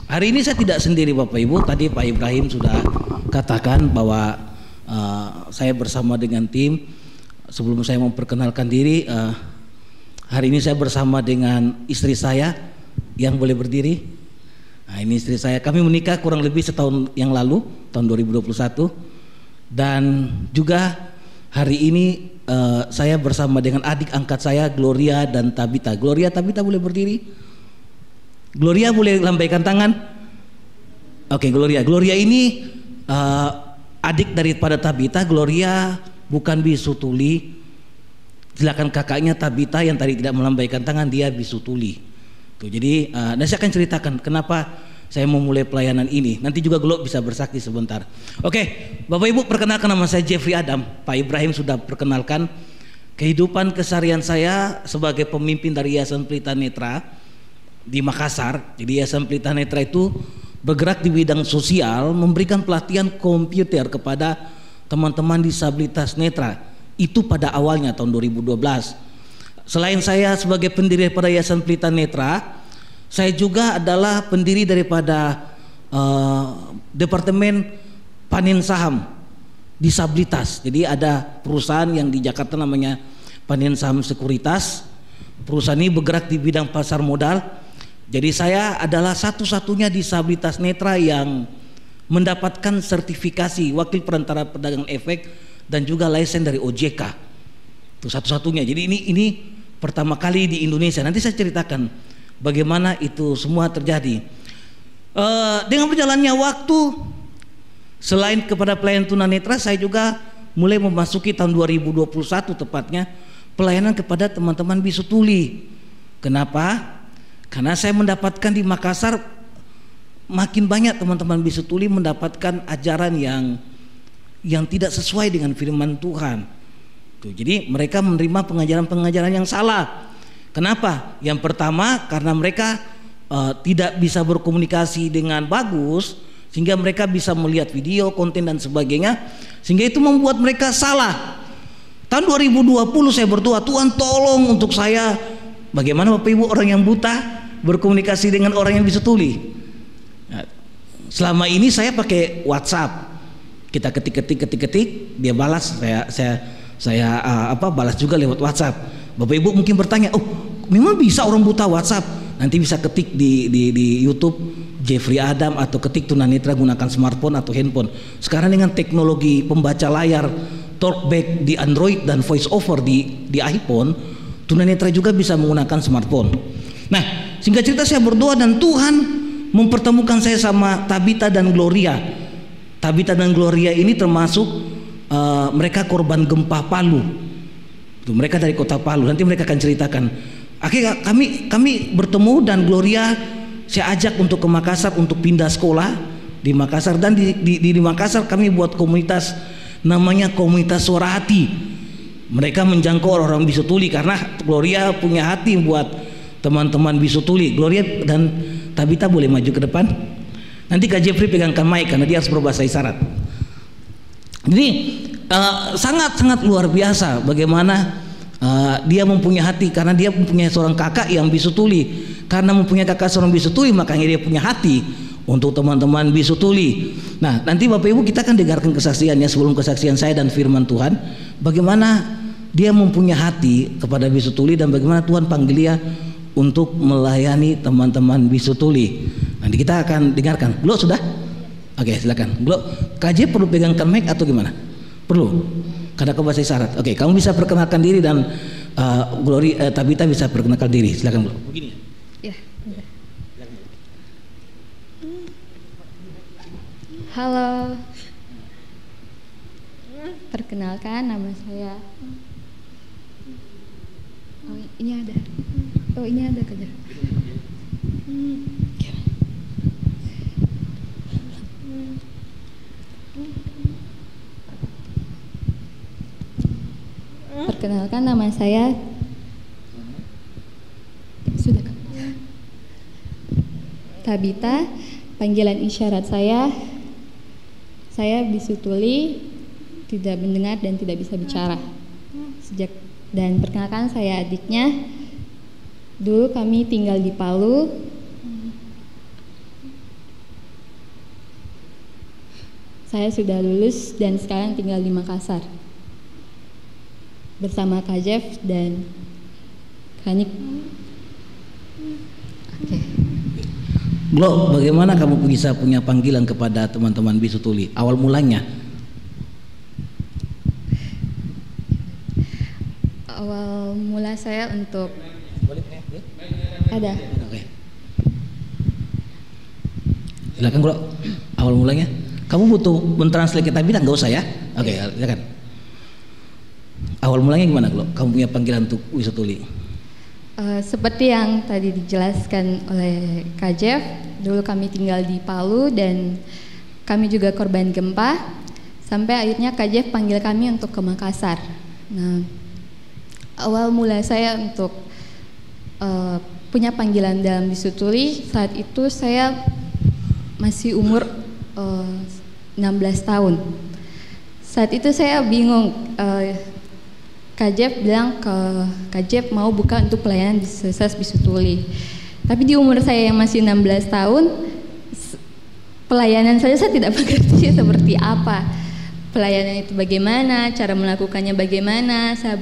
Hari ini saya tidak sendiri Bapak Ibu. Tadi Pak Ibrahim sudah katakan bahwa saya bersama dengan tim. Sebelum saya memperkenalkan diri, hari ini saya bersama dengan istri saya yang boleh berdiri. Nah, ini istri saya. Kami menikah kurang lebih setahun yang lalu, tahun 2021. Dan juga hari ini saya bersama dengan adik angkat saya, Gloria dan Tabita. Gloria, Tabita boleh berdiri? Gloria boleh lambaikan tangan. Oke, Gloria. Gloria ini adik daripada Tabita. Gloria bukan bisu tuli. Silakan kakaknya Tabita yang tadi tidak melambaikan tangan, dia bisu tuli. Tuh, jadi dan saya akan ceritakan kenapa saya memulai pelayanan ini. Nanti juga Glo bisa bersaksi sebentar. Oke, Bapak Ibu, perkenalkan nama saya Jeffrey Adam. Pak Ibrahim sudah perkenalkan. Kehidupan keseharian saya sebagai pemimpin dari Yayasan Pelita Netra di Makassar. Jadi Yayasan Pelita Netra itu bergerak di bidang sosial, memberikan pelatihan komputer kepada teman-teman disabilitas netra. Itu pada awalnya tahun 2012. Selain saya sebagai pendiri daripada Yayasan Pelita Netra, saya juga adalah pendiri daripada Departemen Panen Saham Disabilitas. Jadi ada perusahaan yang di Jakarta namanya Panen Saham Sekuritas. Perusahaan ini bergerak di bidang pasar modal. Jadi saya adalah satu-satunya disabilitas netra yang mendapatkan sertifikasi wakil perantara pedagang efek dan juga lisensi dari OJK. Itu satu-satunya. Jadi ini pertama kali di Indonesia. Nanti saya ceritakan bagaimana itu semua terjadi. Dengan berjalannya waktu, selain kepada pelayanan tunanetra, saya juga mulai memasuki tahun 2021 tepatnya pelayanan kepada teman-teman bisu tuli. Kenapa? Karena saya mendapatkan di Makassar makin banyak teman-teman bisu tuli mendapatkan ajaran yang tidak sesuai dengan firman Tuhan. Tuh, jadi mereka menerima pengajaran-pengajaran yang salah. Kenapa? Yang pertama karena mereka tidak bisa berkomunikasi dengan bagus, sehingga mereka bisa melihat video, konten dan sebagainya, sehingga itu membuat mereka salah. Tahun 2020 saya berdoa, Tuhan tolong untuk saya, bagaimana Bapak Ibu orang yang buta berkomunikasi dengan orang yang bisa tuli. Nah, selama ini saya pakai WhatsApp, kita ketik, dia balas, saya balas juga lewat WhatsApp. Bapak Ibu mungkin bertanya, oh memang bisa orang buta WhatsApp? Nanti bisa ketik di YouTube Jeffrey Adam atau ketik tunanetra gunakan smartphone atau handphone. Sekarang dengan teknologi pembaca layar, talkback di Android dan voice over di iPhone, tunanetra juga bisa menggunakan smartphone. Nah, singkat cerita saya berdoa dan Tuhan mempertemukan saya sama Tabita dan Gloria. Tabita dan Gloria ini termasuk mereka korban gempa Palu. Tuh, mereka dari kota Palu. Nanti mereka akan ceritakan. Akhirnya kami bertemu dan Gloria saya ajak untuk ke Makassar untuk pindah sekolah di Makassar, dan di Makassar kami buat komunitas namanya Komunitas Suara Hati. Mereka menjangkau orang-orang bisu tuli karena Gloria punya hati buat teman-teman bisu tuli. Gloria dan Tabita boleh maju ke depan. Nanti Kak Jeffrey pegangkan mic karena dia harus berbahasa isyarat. Jadi sangat-sangat luar biasa bagaimana dia mempunyai hati, karena dia mempunyai seorang kakak yang bisu tuli. Karena mempunyai kakak seorang bisu tuli, makanya dia punya hati untuk teman-teman bisu tuli. Nah, nanti Bapak Ibu kita akan dengarkan kesaksiannya sebelum kesaksian saya dan firman Tuhan, bagaimana dia mempunyai hati kepada bisu tuli dan bagaimana Tuhan panggil dia untuk melayani teman-teman bisu tuli. Nanti kita akan dengarkan. Glo sudah? Oke, silakan. Glo, KJ perlu pegangkan mic atau gimana? Perlu. Karena kau bahasa isyarat. Oke, kamu bisa perkenalkan diri dan Tabita bisa perkenalkan diri. Silakan, Glo. Begini. Ya. Halo. Perkenalkan, nama saya. Oh, ini ada. Oh, ini ada kerja. Perkenalkan, nama saya. Sudah, Kak. Tabita. Panggilan isyarat saya bisu tuli, tidak mendengar dan tidak bisa bicara. Dan perkenalkan, saya adiknya. Dulu kami tinggal di Palu. Saya sudah lulus dan sekarang tinggal di Makassar bersama Kak Jeff dan Kanik. Oke. Glo, bagaimana kamu bisa punya panggilan kepada teman-teman Bisu Tuli? Awal mulanya? Awal mula saya untuk ada. Oke. Silakan Glo. Awal mulanya? Kamu butuh mentranslate kita bilang nggak usah ya? Oke, silakan. Awal mulanya gimana Glo? Kamu punya panggilan untuk Bisu Tuli? Seperti yang tadi dijelaskan oleh Kak Jeff, dulu kami tinggal di Palu dan kami juga korban gempa. Sampai akhirnya Kak Jeff panggil kami untuk ke Makassar. Nah, awal mula saya untuk punya panggilan dalam Bisu Tuli saat itu saya masih umur 16 tahun. Saat itu saya bingung. Kak Jeff bilang Kak Jeff mau buka untuk pelayanan di Sesas Bisu Tuli. Tapi di umur saya yang masih 16 tahun, pelayanan saya tidak mengerti seperti apa. Pelayanan itu bagaimana, cara melakukannya bagaimana, saya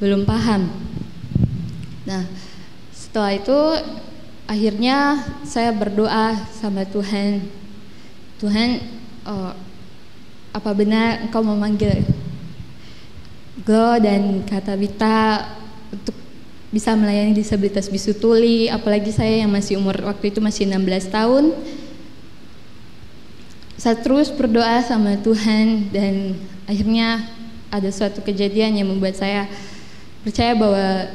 belum paham. Nah, setelah itu akhirnya saya berdoa sama Tuhan. Tuhan, apa benar Engkau memanggil Glo dan Kak Tabita untuk bisa melayani disabilitas Bisu Tuli, apalagi saya yang masih umur waktu itu masih 16 tahun. Saya terus berdoa sama Tuhan dan akhirnya ada suatu kejadian yang membuat saya percaya bahwa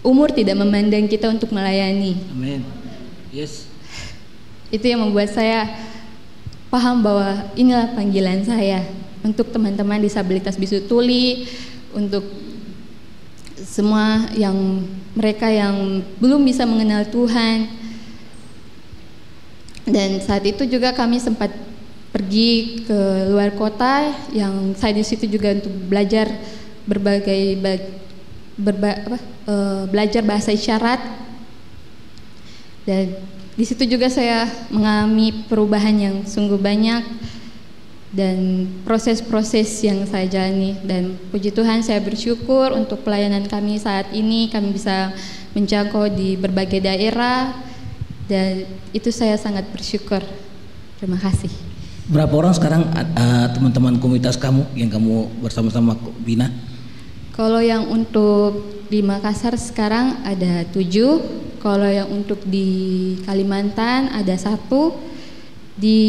umur tidak memandang kita untuk melayani. Amin. Yes. Itu yang membuat saya paham bahwa inilah panggilan saya untuk teman-teman disabilitas Bisu Tuli, untuk semua yang mereka yang belum bisa mengenal Tuhan. Dan saat itu juga kami sempat pergi ke luar kota, yang saya di situ juga untuk belajar berbagai belajar bahasa isyarat. Dan di situ juga saya mengalami perubahan yang sungguh banyak dan proses-proses yang saya jalani, dan puji Tuhan saya bersyukur untuk pelayanan kami saat ini kami bisa menjangkau di berbagai daerah dan itu saya sangat bersyukur. Terima kasih. Berapa orang sekarang teman-teman komunitas kamu yang kamu bersama-sama bina? Kalau yang untuk di Makassar sekarang ada 7, kalau yang untuk di Kalimantan ada 1, di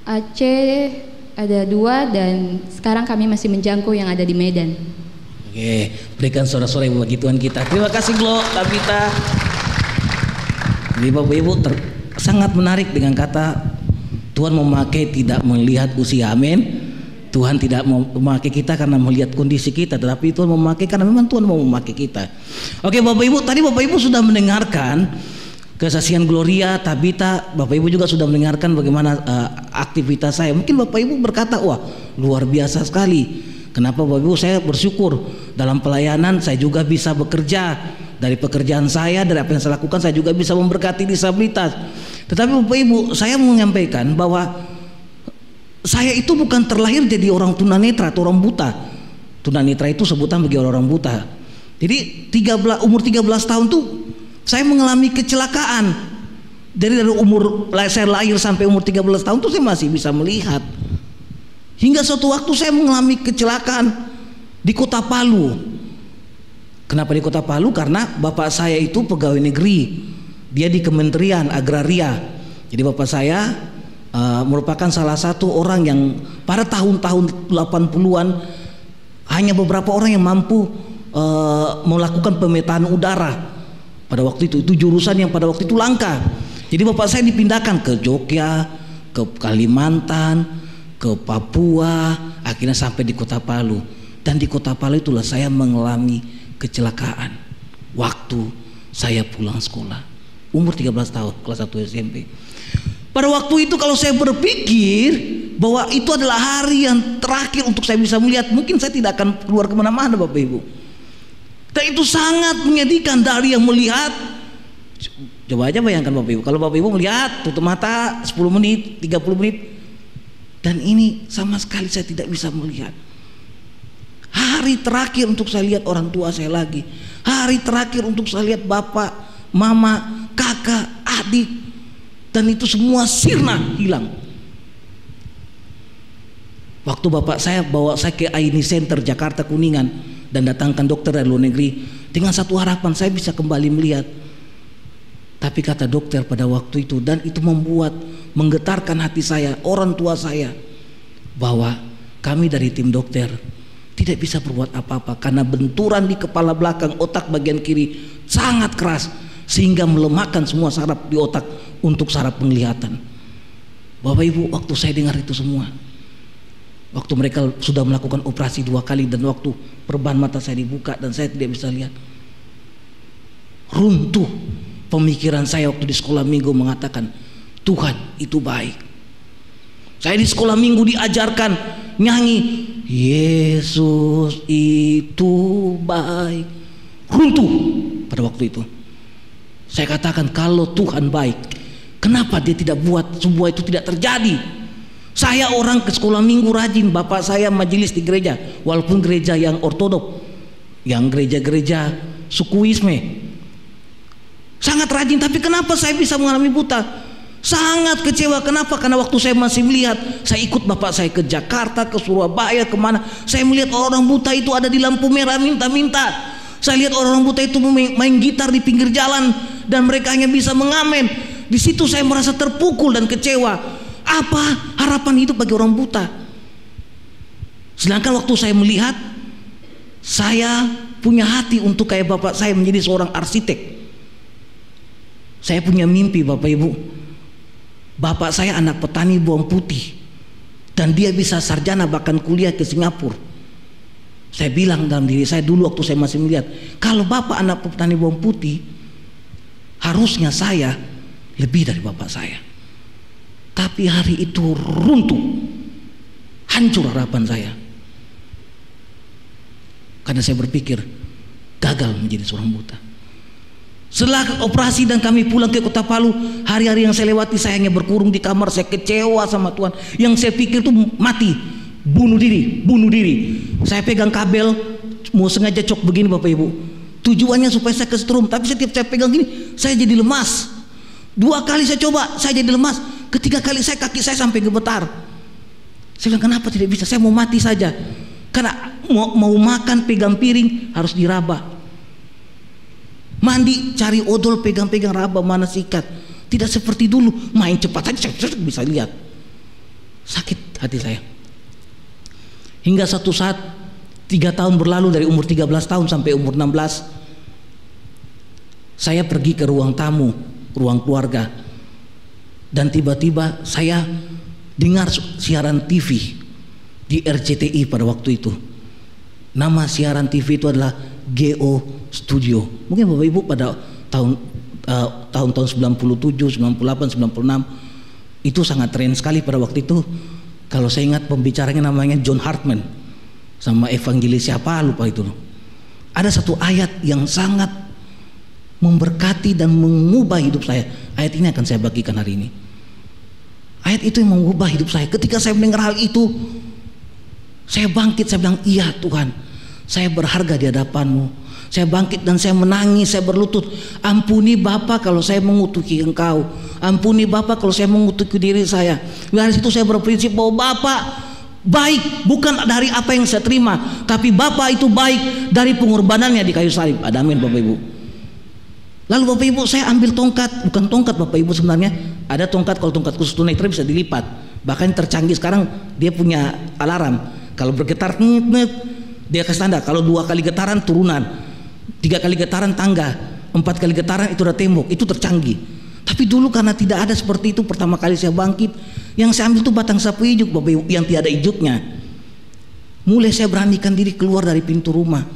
Aceh ada 2, dan sekarang kami masih menjangkau yang ada di Medan. Oke, berikan sorak-sorai bagi Tuhan kita. Terima kasih Glo, Tabita. Jadi Bapak Ibu sangat menarik dengan kata Tuhan memakai tidak melihat usia, amin. Tuhan tidak memakai kita karena melihat kondisi kita, tetapi Tuhan memakai karena memang Tuhan mau memakai kita. Oke Bapak Ibu, tadi Bapak Ibu sudah mendengarkan kesaksian Gloria, Tabita. Bapak Ibu juga sudah mendengarkan bagaimana aktivitas saya. Mungkin Bapak Ibu berkata, wah luar biasa sekali. Kenapa Bapak Ibu? Saya bersyukur dalam pelayanan saya juga bisa bekerja. Dari pekerjaan saya, dari apa yang saya lakukan, saya juga bisa memberkati disabilitas. Tetapi Bapak Ibu, saya mau menyampaikan bahwa saya itu bukan terlahir jadi orang tunanetra atau orang buta. Tunanetra itu sebutan bagi orang buta. Jadi umur 13 tahun tuh saya mengalami kecelakaan. Dari umur saya lahir sampai umur 13 tahun tuh saya masih bisa melihat. Hingga suatu waktu saya mengalami kecelakaan di Kota Palu. Kenapa di Kota Palu? Karena bapak saya itu pegawai negeri. Dia di Kementerian Agraria. Jadi bapak saya merupakan salah satu orang yang pada tahun-tahun 80-an hanya beberapa orang yang mampu melakukan pemetaan udara. Pada waktu itu jurusan yang pada waktu itu langka. Jadi bapak saya dipindahkan ke Jogja, ke Kalimantan, ke Papua, akhirnya sampai di Kota Palu. Dan di Kota Palu itulah saya mengalami kecelakaan waktu saya pulang sekolah. Umur 13 tahun, kelas 1 SMP. Pada waktu itu kalau saya berpikir bahwa itu adalah hari yang terakhir untuk saya bisa melihat, mungkin saya tidak akan keluar kemana-mana Bapak Ibu. Dan itu sangat menyedihkan dari yang melihat. Coba aja bayangkan Bapak Ibu, kalau Bapak Ibu melihat tutup mata 10 menit, 30 menit, Dan ini sama sekali saya tidak bisa melihat. Hari terakhir untuk saya lihat orang tua saya lagi. Hari terakhir untuk saya lihat bapak, mama, kakak, adik. Dan itu semua sirna, hilang. Waktu bapak saya bawa saya ke Aini Center Jakarta Kuningan dan datangkan dokter dari luar negeri dengan satu harapan saya bisa kembali melihat. Tapi kata dokter pada waktu itu, dan itu menggetarkan hati saya, orang tua saya, bahwa kami dari tim dokter tidak bisa berbuat apa-apa karena benturan di kepala belakang otak bagian kiri sangat keras sehingga melemahkan semua saraf di otak untuk saraf penglihatan. Bapak Ibu, waktu saya dengar itu semua, waktu mereka sudah melakukan operasi 2 kali dan waktu perban mata saya dibuka dan saya tidak bisa lihat, runtuh pemikiran saya waktu di sekolah minggu mengatakan Tuhan itu baik. Saya di sekolah minggu diajarkan nyanyi Yesus itu baik. Runtuh pada waktu itu. Saya katakan kalau Tuhan baik, kenapa dia tidak buat semua itu tidak terjadi? Saya orang ke sekolah minggu rajin, bapak saya majelis di gereja, walaupun gereja yang ortodok, yang gereja-gereja sukuisme, sangat rajin, tapi kenapa saya bisa mengalami buta? Sangat kecewa. Kenapa? Karena waktu saya masih melihat, saya ikut bapak saya ke Jakarta, ke Surabaya, kemana, saya melihat orang buta itu ada di lampu merah minta-minta. Saya lihat orang buta itu main gitar di pinggir jalan dan mereka hanya bisa mengamen. Di situ saya merasa terpukul dan kecewa. Apa harapan hidup bagi orang buta? Sedangkan waktu saya melihat, saya punya hati untuk kayak bapak saya menjadi seorang arsitek. Saya punya mimpi Bapak Ibu. Bapak saya anak petani bawang putih dan dia bisa sarjana bahkan kuliah ke Singapura. Saya bilang dalam diri saya dulu waktu saya masih melihat, kalau bapak anak petani bawang putih, harusnya saya lebih dari bapak saya. Tapi hari itu runtuh, hancur harapan saya. Karena saya berpikir gagal menjadi seorang buta. Setelah operasi dan kami pulang ke Kota Palu, hari-hari yang saya lewati saya hanya berkurung di kamar. Saya kecewa sama Tuhan. Yang saya pikir itu mati, bunuh diri. Saya pegang kabel mau sengaja cok begini Bapak Ibu, tujuannya supaya saya kesetrum. Tapi setiap saya pegang gini saya jadi lemas. 2 kali saya coba, saya jadi lemas. Ketiga kali kaki saya sampai gemetar. Saya bilang kenapa tidak bisa, saya mau mati saja. Karena mau makan pegang piring harus diraba, mandi cari odol pegang-pegang raba, mana sikat. Tidak seperti dulu main cepat saja bisa lihat. Sakit hati saya. Hingga satu saat 3 tahun berlalu, dari umur 13 tahun sampai umur 16, saya pergi ke ruang tamu, ruang keluarga, dan tiba-tiba saya dengar siaran TV di RCTI pada waktu itu. Nama siaran TV itu adalah GO Studio. Mungkin Bapak Ibu pada tahun-tahun 97, 98, 96 itu sangat tren sekali pada waktu itu. Kalau saya ingat pembicaranya namanya John Hartman sama evangelis siapa lupa itu. Ada satu ayat yang sangat memberkati dan mengubah hidup saya. Ayat ini akan saya bagikan hari ini. Ayat itu yang mengubah hidup saya. Ketika saya mendengar hal itu, saya bangkit, saya bilang, iya Tuhan, saya berharga di hadapan-Mu. Saya bangkit dan saya menangis, saya berlutut. Ampuni Bapa kalau saya mengutuki Engkau. Ampuni Bapa kalau saya mengutuki diri saya. Dari situ saya berprinsip bahwa Bapa baik bukan dari apa yang saya terima, tapi Bapa itu baik dari pengorbanannya di kayu salib. Ada amin Bapak Ibu. Lalu Bapak Ibu, saya ambil tongkat, bukan tongkat Bapak Ibu sebenarnya. Ada tongkat, kalau tongkat khusus tunanetra bisa dilipat. Bahkan tercanggih sekarang dia punya alarm. Kalau bergetar dia kasih tanda. Kalau 2 kali getaran turunan, 3 kali getaran tangga, 4 kali getaran itu udah tembok. Itu tercanggih. Tapi dulu karena tidak ada seperti itu, pertama kali saya bangkit, yang saya ambil itu batang sapu ijuk Bapak Ibu, yang tiada ijuknya. Mulai saya beranikan diri keluar dari pintu rumah.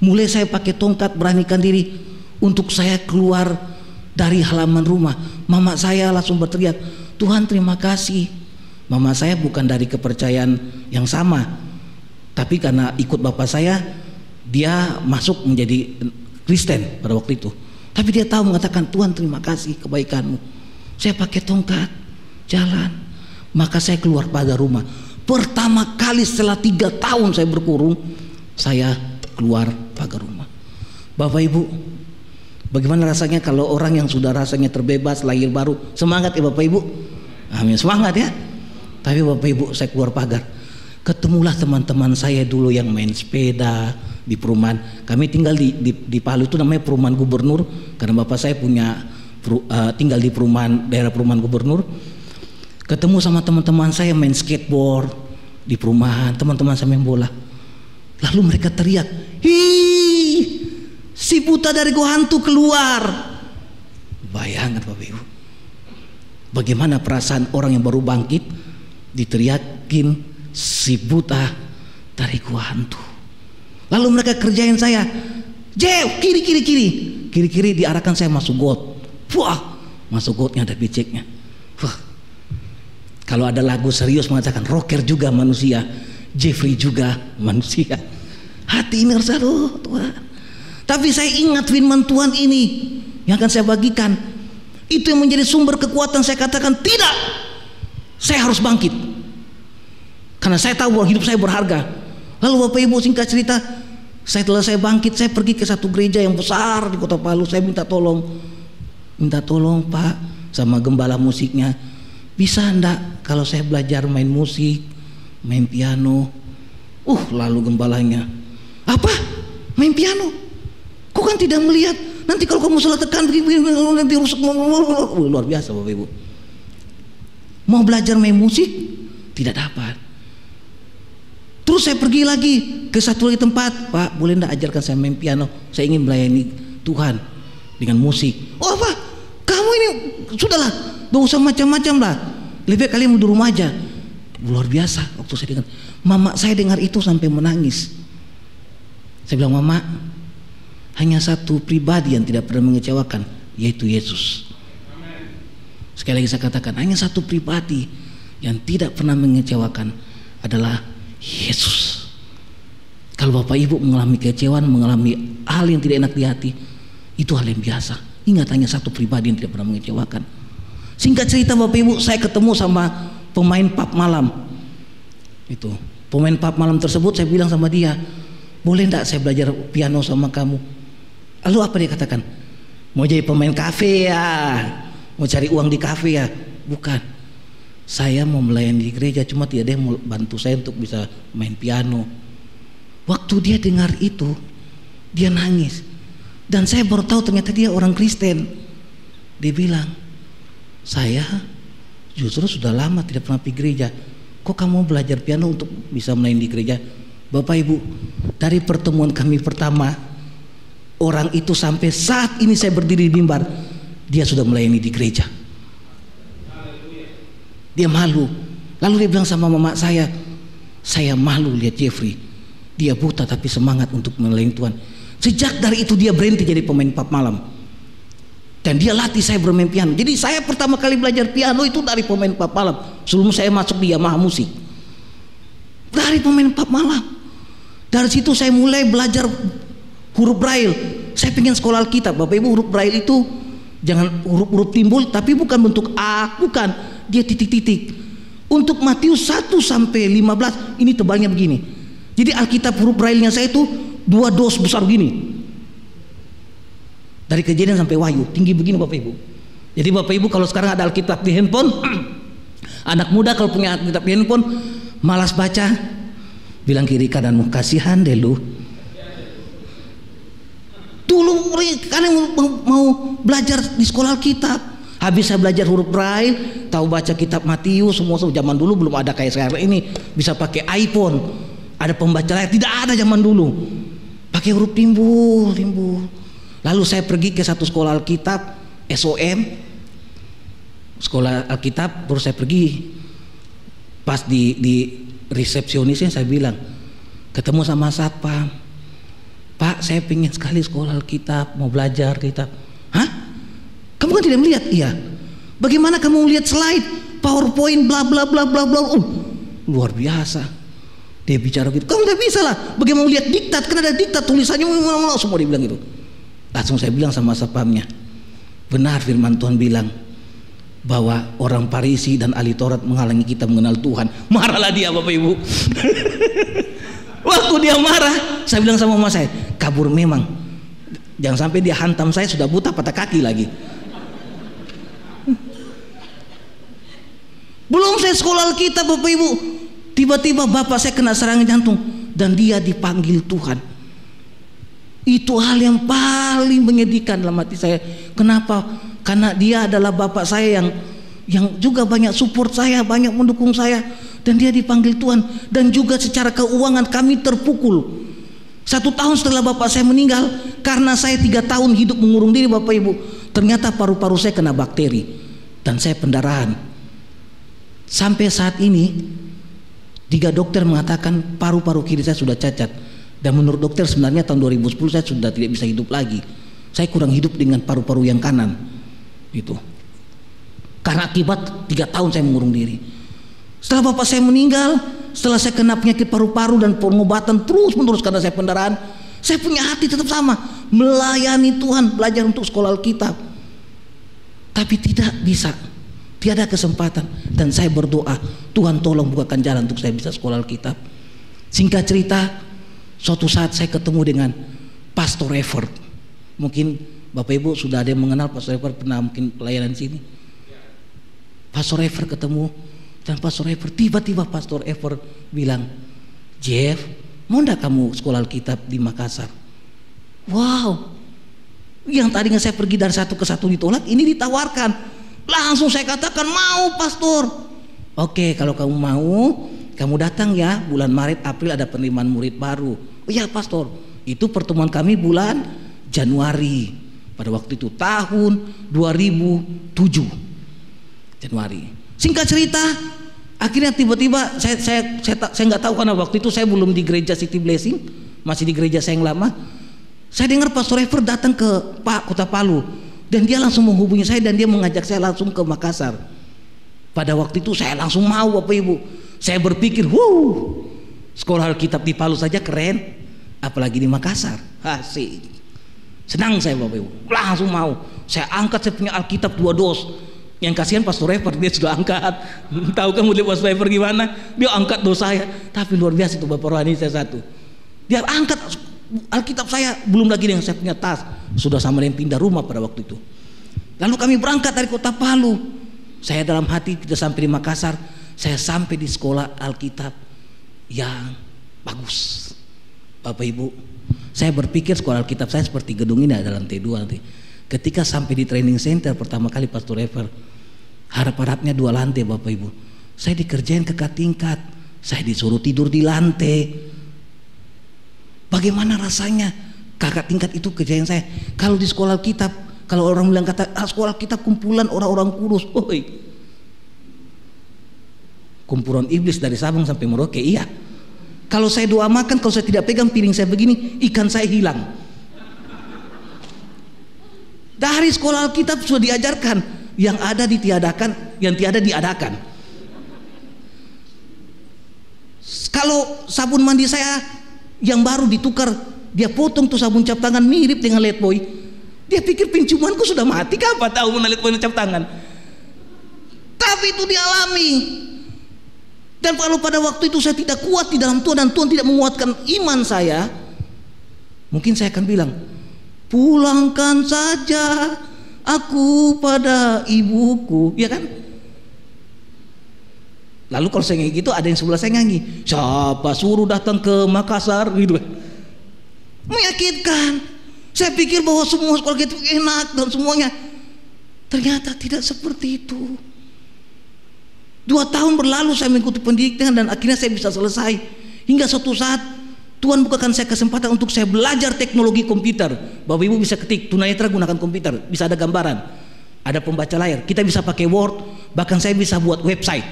Mulai saya pakai tongkat beranikan diri untuk saya keluar dari halaman rumah. Mama saya langsung berteriak, Tuhan terima kasih. Mama saya bukan dari kepercayaan yang sama, tapi karena ikut bapak saya, dia masuk menjadi Kristen pada waktu itu. Tapi dia tahu mengatakan, Tuhan terima kasih kebaikanmu. Saya pakai tongkat jalan. Maka saya keluar pagar rumah. Pertama kali setelah 3 tahun saya berkurung, saya keluar pagar rumah. Bapak Ibu, bagaimana rasanya kalau orang yang sudah rasanya terbebas, lahir baru? Semangat ya Bapak Ibu. Amin, semangat ya. Tapi Bapak Ibu, saya keluar pagar, ketemulah teman-teman saya dulu yang main sepeda di perumahan. Kami tinggal di Palu, itu namanya perumahan gubernur, karena bapak saya punya tinggal di daerah perumahan gubernur. Ketemu sama teman-teman saya main skateboard di perumahan, teman-teman saya main bola. Lalu mereka teriak, "Hi, si buta dari gua hantu keluar." Bayangkan Bapak Ibu, bagaimana perasaan orang yang baru bangkit diteriakin si buta dari gua hantu. Lalu mereka kerjain saya, "Jew, kiri," diarahkan saya masuk got. Wah, masuk gotnya ada beceknya. Wah, kalau ada lagu serius mengatakan rocker juga manusia, Jeffrey juga manusia. Hati ini harus Tuhan. Tapi saya ingat firman Tuhan ini yang akan saya bagikan. Itu yang menjadi sumber kekuatan. Saya katakan tidak, saya harus bangkit, karena saya tahu bahwa hidup saya berharga. Lalu Bapak Ibu, singkat cerita, setelah saya bangkit, saya pergi ke satu gereja yang besar di Kota Palu. Saya minta tolong Pak sama gembala musiknya, bisa enggak kalau saya belajar main musik, main piano? Lalu gembalanya, "Apa? Main piano? Kau kan tidak melihat, nanti kalau kamu salah tekan nanti rusak." Luar biasa Bapak Ibu. Mau belajar main musik tidak dapat. Terus saya pergi lagi ke satu lagi tempat, "Pak, boleh enggak ajarkan saya main piano? Saya ingin melayani Tuhan dengan musik." "Oh Pak, kamu ini sudahlah, gak usah macam-macam lah, lebih baik kalian di rumah aja." Luar biasa, waktu saya dengar, mama saya dengar itu sampai menangis. Saya bilang, "Mama, hanya satu pribadi yang tidak pernah mengecewakan, yaitu Yesus." Sekali lagi saya katakan, hanya satu pribadi yang tidak pernah mengecewakan adalah Yesus. Kalau Bapak Ibu mengalami kekecewaan, mengalami hal yang tidak enak di hati, itu hal yang biasa. Ingat, hanya satu pribadi yang tidak pernah mengecewakan. Singkat cerita Bapak Ibu, saya ketemu sama pemain pub malam. Itu pemain pub malam tersebut, saya bilang sama dia, "Boleh enggak saya belajar piano sama kamu?" Lalu apa dia katakan? "Mau jadi pemain kafe ya? Mau cari uang di kafe ya?" "Bukan, saya mau melayani di gereja, cuma tidak ada yang mau bantu saya untuk bisa main piano." Waktu dia dengar itu, dia nangis. Dan saya baru tahu ternyata dia orang Kristen. Dia bilang, "Saya justru sudah lama tidak pernah pergi gereja. Kok kamu belajar piano untuk bisa melayani di gereja?" Bapak Ibu, dari pertemuan kami pertama, orang itu sampai saat ini saya berdiri di mimbar, dia sudah melayani di gereja. Dia malu. Lalu dia bilang sama mama saya malu lihat Jeffrey, dia buta tapi semangat untuk melayani Tuhan. Sejak dari itu dia berhenti jadi pemain pub malam, dan dia latih saya bermain piano. Jadi saya pertama kali belajar piano itu dari pemain pub malam, sebelum saya masuk di Yamaha Musik. Dari pemain pub malam. Dari situ saya mulai belajar huruf Braille. Saya pengen sekolah Alkitab. Bapak Ibu, huruf Braille itu jangan huruf timbul, tapi bukan bentuk A, bukan, dia titik-titik. Untuk Matius 1 sampai 15 ini tebalnya begini. Jadi Alkitab huruf Braille-nya saya itu 2 dos besar begini. Dari Kejadian sampai Wahyu, tinggi begini Bapak Ibu. Jadi Bapak Ibu, kalau sekarang ada Alkitab di handphone, anak muda kalau punya Alkitab di handphone malas baca, bilang kiri kananmu, "Kasihan deh lu." Dulu kalian mau belajar di sekolah Alkitab, habis saya belajar huruf Braille, tahu baca kitab Matius, semua zaman dulu belum ada kayak sekarang ini bisa pakai iPhone, ada pembaca layar, tidak ada zaman dulu, pakai huruf timbul. Lalu saya pergi ke satu sekolah Alkitab, SOM, sekolah Alkitab. Terus saya pergi, pas di resepsionisnya saya bilang, ketemu sama satpam, "Pak, saya pengen sekali sekolah Alkitab, mau belajar kitab." "Hah? Kamu kan tidak melihat?" "Iya." "Bagaimana kamu melihat slide, PowerPoint, bla bla bla bla bla." Luar biasa. Dia bicara gitu. "Kamu tidak bisa lah. Bagaimana melihat diktat? Kan ada diktat tulisannya semua." Dia bilang gitu. Langsung saya bilang sama satpamnya, "Benar firman Tuhan bilang, bahwa orang Farisi dan ahli Taurat menghalangi kita mengenal Tuhan. Marahlah dia, Bapak Ibu. Waktu dia marah, saya bilang sama mama saya, kabur memang. Jangan sampai dia hantam saya, sudah buta patah kaki lagi. Belum saya sekolah Alkitab, Bapak Ibu, tiba-tiba bapak saya kena serangan jantung dan dia dipanggil Tuhan. Itu hal yang paling menyedihkan dalam hati saya. Kenapa? Karena dia adalah bapak saya yang juga banyak support saya, banyak mendukung saya, dan dia dipanggil Tuhan. Dan juga secara keuangan kami terpukul. 1 tahun setelah bapak saya meninggal, karena saya 3 tahun hidup mengurung diri, Bapak Ibu, ternyata paru-paru saya kena bakteri dan saya pendarahan. Sampai saat ini 3 dokter mengatakan paru-paru kiri saya sudah cacat, dan menurut dokter sebenarnya tahun 2010 saya sudah tidak bisa hidup lagi. Saya kurang hidup dengan paru-paru yang kanan itu, karena akibat 3 tahun saya mengurung diri. Setelah bapak saya meninggal, setelah saya kena penyakit paru-paru dan pengobatan terus menerus karena saya pendarahan, saya punya hati tetap sama, melayani Tuhan, belajar untuk sekolah Alkitab, tapi tidak bisa, tiada kesempatan. Dan saya berdoa, Tuhan tolong bukakan jalan untuk saya bisa sekolah Alkitab. Singkat cerita, suatu saat saya ketemu dengan Pastor Evert. Mungkin Bapak Ibu sudah ada yang mengenal Pastor Evert, pernah mungkin pelayanan di sini. Pastor Evert ketemu, dan Pastor Evert, tiba-tiba Pastor Evert bilang, Jeff, mau enggak kamu sekolah Alkitab di Makassar? Wow, yang tadinya saya pergi dari satu ke satu ditolak, ini ditawarkan. Langsung saya katakan, mau Pastor. Oke, kalau kamu mau, kamu datang ya, bulan Maret, April ada penerimaan murid baru. Oh iya Pastor, itu pertemuan kami bulan Januari, pada waktu itu tahun 2007 Januari. Singkat cerita, akhirnya tiba-tiba saya nggak tahu, karena waktu itu saya belum di gereja City Blessing, masih di gereja saya yang lama. Saya dengar Pastor Evert datang ke Kota Palu, dan dia langsung menghubungi saya dan dia mengajak saya langsung ke Makassar. Pada waktu itu saya langsung mau, Bapak Ibu. Saya berpikir, sekolah Alkitab di Palu saja keren, apalagi di Makassar. Asik. Senang saya, Bapak Ibu. Langsung mau. Saya angkat, saya punya Alkitab 2 dos. Yang kasihan Pastor Evert, dia sudah angkat. Tahu kan mulia Pastor Evert gimana? Dia angkat dos saya. Tapi luar biasa itu Bapak rohani saya satu. Dia angkat Alkitab saya, belum lagi dengan saya punya tas. Sudah sama dengan pindah rumah pada waktu itu. Lalu kami berangkat dari Kota Palu. Saya dalam hati kita sampai di Makassar. Saya sampai di sekolah Alkitab yang bagus. Bapak Ibu, saya berpikir sekolah Alkitab saya seperti gedung ini ada lantai 2 nanti. Ketika sampai di training center pertama kali Pastor Evert, harap-harapnya 2 lantai, Bapak Ibu. Saya dikerjain ke tingkat, saya disuruh tidur di lantai. Bagaimana rasanya? Kakak tingkat itu kerjain saya. Kalau di sekolah Alkitab, kalau orang bilang kata sekolah Alkitab kumpulan orang-orang kudus, kumpulan iblis dari Sabang sampai Merauke. Iya. Kalau saya doa makan, kalau saya tidak pegang piring saya begini, ikan saya hilang. Dari sekolah Alkitab sudah diajarkan, yang ada ditiadakan, yang tiada diadakan. Kalau sabun mandi saya yang baru ditukar, dia potong tuh sabun cap tangan mirip dengan Letboy. Dia pikir penciumanku sudah mati, apa tahu mana Letboy cap tangan. Tapi itu dialami. Dan kalau pada waktu itu saya tidak kuat di dalam Tuhan dan Tuhan tidak menguatkan iman saya, mungkin saya akan bilang, pulangkan saja aku pada ibuku, ya kan? Lalu kalau saya kayak gitu, ada yang sebelah saya nyanyi, siapa suruh datang ke Makassar gitu. Menyakitkan. Saya pikir bahwa semua sekolah itu enak dan semuanya, ternyata tidak seperti itu. 2 tahun berlalu saya mengikuti pendidikan dan akhirnya saya bisa selesai. Hingga suatu saat Tuhan bukakan saya kesempatan untuk saya belajar teknologi komputer. Bapak Ibu bisa ketik tunanetra gunakan komputer, bisa ada gambaran, ada pembaca layar, kita bisa pakai Word, bahkan saya bisa buat website.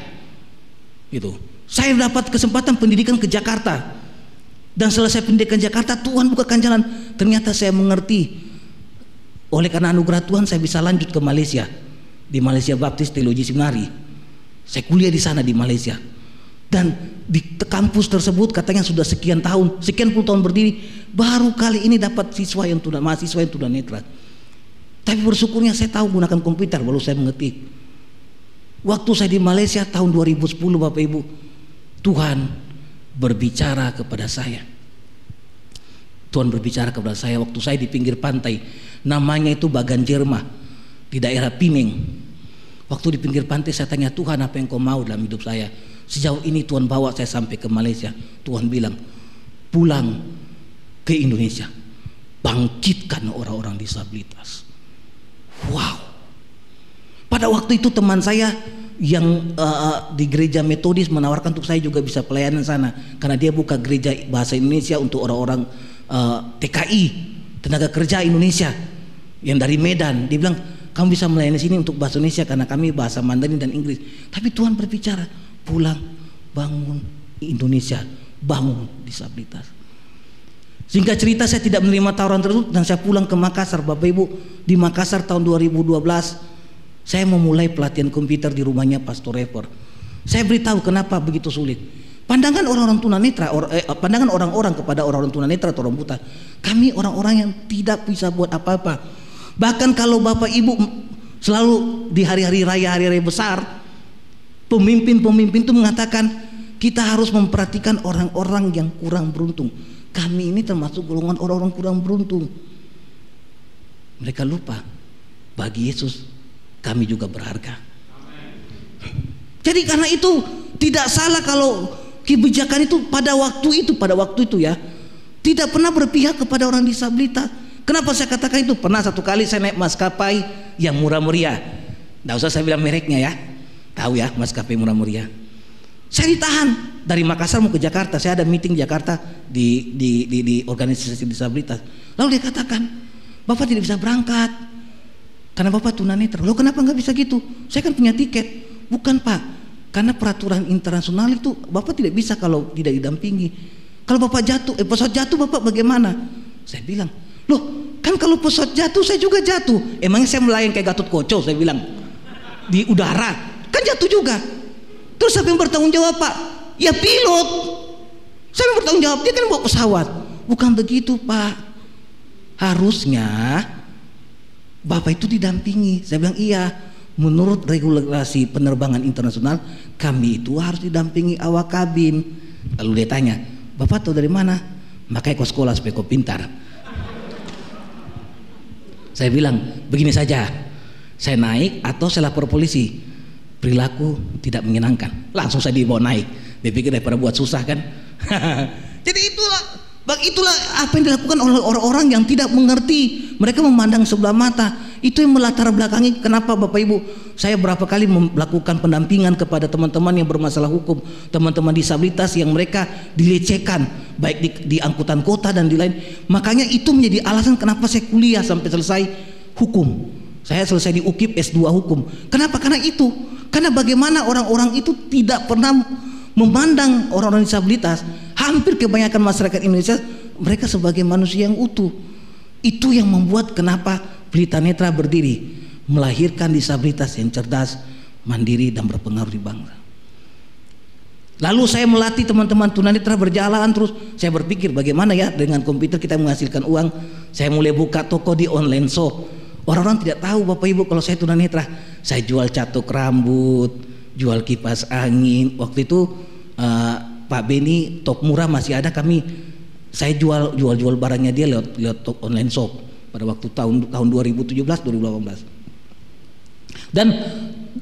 Gitu. Saya dapat kesempatan pendidikan ke Jakarta. Dan selesai pendidikan Jakarta, Tuhan bukakan jalan. Ternyata saya mengerti. Oleh karena anugerah Tuhan saya bisa lanjut ke Malaysia. Di Malaysia Baptist Theology Seminary. Saya kuliah di sana di Malaysia. Dan di kampus tersebut katanya sudah sekian puluh tahun berdiri, baru kali ini dapat mahasiswa yang tunanetra. Tapi bersyukurnya saya tahu gunakan komputer, baru saya mengetik. Waktu saya di Malaysia tahun 2010 Bapak Ibu, Tuhan berbicara kepada saya. Tuhan berbicara kepada saya waktu saya di pinggir pantai, namanya itu Bagan Jerma, di daerah Pineng. Waktu di pinggir pantai saya tanya, Tuhan apa yang kau mau dalam hidup saya? Sejauh ini Tuhan bawa saya sampai ke Malaysia. Tuhan bilang, pulang ke Indonesia, bangkitkan orang-orang disabilitas. Wow. Pada waktu itu teman saya yang di gereja Metodis menawarkan untuk saya juga bisa pelayanan sana, karena dia buka gereja bahasa Indonesia untuk orang-orang TKI, tenaga kerja Indonesia yang dari Medan. Dia bilang, kamu bisa melayani sini untuk bahasa Indonesia karena kami bahasa Mandarin dan Inggris. Tapi Tuhan berbicara, pulang, bangun Indonesia, bangun disabilitas. Singkat cerita, saya tidak menerima tawaran tersebut dan saya pulang ke Makassar. Bapak Ibu, di Makassar tahun 2012 saya memulai pelatihan komputer di rumahnya Pastor Rever. Saya beritahu kenapa begitu sulit. Pandangan orang-orang tunanetra, pandangan orang-orang kepada orang-orang tunanetra atau orang buta, kami orang-orang yang tidak bisa buat apa-apa. Bahkan kalau Bapak Ibu selalu di hari-hari raya, hari-hari besar, pemimpin-pemimpin itu mengatakan kita harus memperhatikan orang-orang yang kurang beruntung. Kami ini termasuk golongan orang-orang kurang beruntung. Mereka lupa bagi Yesus kami juga berharga. Jadi karena itu tidak salah kalau kebijakan itu pada waktu itu ya tidak pernah berpihak kepada orang disabilitas. Kenapa saya katakan itu? Pernah satu kali saya naik maskapai yang murah meriah. Nggak usah saya bilang mereknya ya, tahu ya maskapai murah meriah. Saya ditahan dari Makassar mau ke Jakarta. Saya ada meeting di Jakarta di organisasi disabilitas. Lalu dia katakan, Bapak tidak bisa berangkat karena Bapak tunanetra. Loh kenapa nggak bisa gitu? Saya kan punya tiket. Bukan Pak, karena peraturan internasional itu Bapak tidak bisa kalau tidak didampingi. Kalau Bapak jatuh, pesawat jatuh Bapak bagaimana? Saya bilang, loh kan kalau pesawat jatuh saya juga jatuh. Emangnya saya melayang kayak Gatot Koco? Saya bilang di udara kan jatuh juga. Terus siapa yang bertanggung jawab Pak? Ya pilot. Siapa yang bertanggung jawab? Dia kan bawa pesawat. Bukan begitu Pak. Harusnya Bapak itu didampingi. Saya bilang iya, menurut regulasi penerbangan internasional kami itu harus didampingi awak kabin. Lalu dia tanya, Bapak tahu dari mana? Makanya kau sekolah supaya kau pintar. Saya bilang begini saja, saya naik atau saya lapor polisi, perilaku tidak menyenangkan. Langsung saya dibawa naik. Dia pikir daripada buat susah kan. Jadi itulah apa yang dilakukan oleh orang-orang yang tidak mengerti. Mereka memandang sebelah mata. Itu yang melatar belakangi kenapa Bapak Ibu saya berapa kali melakukan pendampingan kepada teman-teman yang bermasalah hukum, teman-teman disabilitas yang mereka dilecehkan baik di angkutan kota dan di lain. Makanya itu menjadi alasan kenapa saya kuliah sampai selesai hukum. Saya selesai di UKIP S2 hukum. Kenapa? Karena itu. Karena bagaimana orang-orang itu tidak pernah memandang orang-orang disabilitas, hampir kebanyakan masyarakat Indonesia mereka sebagai manusia yang utuh. Itu yang membuat kenapa Pelita Netra berdiri, melahirkan disabilitas yang cerdas, mandiri dan berpengaruh di bangsa. Lalu saya melatih teman-teman tunanetra berjalan terus. Saya berpikir bagaimana ya dengan komputer kita menghasilkan uang. Saya mulai buka toko di online shop. Orang-orang tidak tahu Bapak Ibu kalau saya tunanetra. Saya jual catok rambut, jual kipas angin. Waktu itu Pak Beni top murah masih ada kami. Saya jual barangnya dia lewat online shop pada waktu tahun 2017 2018. Dan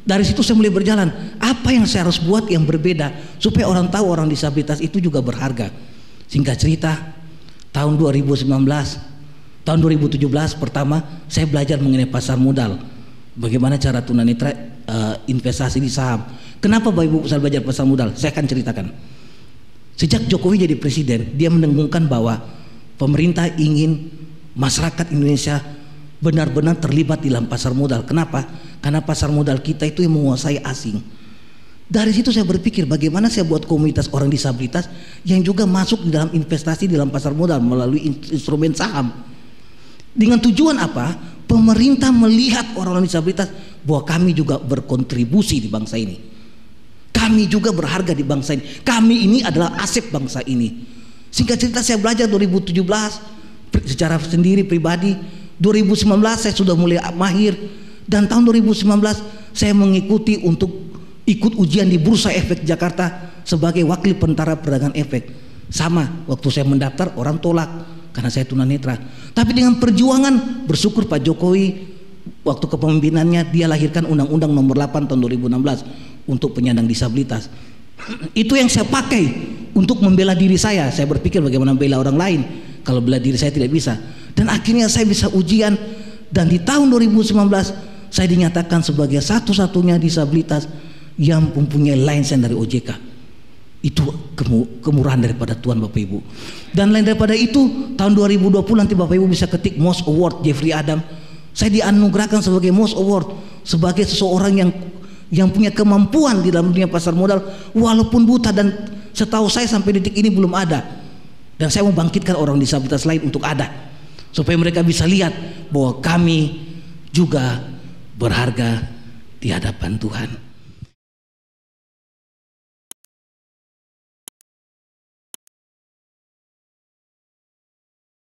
dari situ saya mulai berjalan. Apa yang saya harus buat yang berbeda supaya orang tahu orang disabilitas itu juga berharga. Singkat cerita, tahun 2019, tahun 2017 pertama saya belajar mengenai pasar modal. Bagaimana cara tunanetra investasi di saham. Kenapa Bapak Ibu saya belajar pasar modal? Saya akan ceritakan. Sejak Jokowi jadi presiden, dia mendengungkan bahwa pemerintah ingin masyarakat Indonesia benar-benar terlibat di dalam pasar modal. Kenapa? Karena pasar modal kita itu yang menguasai asing. Dari situ saya berpikir bagaimana saya buat komunitas orang disabilitas yang juga masuk di dalam investasi di dalam pasar modal melalui instrumen saham. Dengan tujuan apa? Pemerintah melihat orang-orang disabilitas bahwa kami juga berkontribusi di bangsa ini. Kami juga berharga di bangsa ini. Kami ini adalah aset bangsa ini. Singkat cerita saya belajar 2017 secara sendiri pribadi. 2019 saya sudah mulai mahir. Dan tahun 2019 saya mengikuti untuk ikut ujian di Bursa Efek Jakarta sebagai wakil pentara perdagangan efek. Sama, waktu saya mendaftar orang tolak karena saya tunanetra. Tapi dengan perjuangan, bersyukur Pak Jokowi waktu kepemimpinannya dia lahirkan Undang-Undang Nomor 8 tahun 2016 untuk penyandang disabilitas. Itu yang saya pakai untuk membela diri saya. Saya berpikir bagaimana membela orang lain kalau bela diri saya tidak bisa. Dan akhirnya saya bisa ujian, dan di tahun 2019 saya dinyatakan sebagai satu-satunya disabilitas yang mempunyai license dari OJK. Itu kemurahan daripada Tuhan Bapak Ibu. Dan lain daripada itu, tahun 2020 nanti Bapak Ibu bisa ketik Most Award Jeffrey Adam. Saya dianugerahkan sebagai Most Award sebagai seseorang yang punya kemampuan di dalam dunia pasar modal walaupun buta, dan setahu saya sampai detik ini belum ada. Dan saya mau bangkitkan orang disabilitas lain untuk ada, supaya mereka bisa lihat bahwa kami juga berharga di hadapan Tuhan.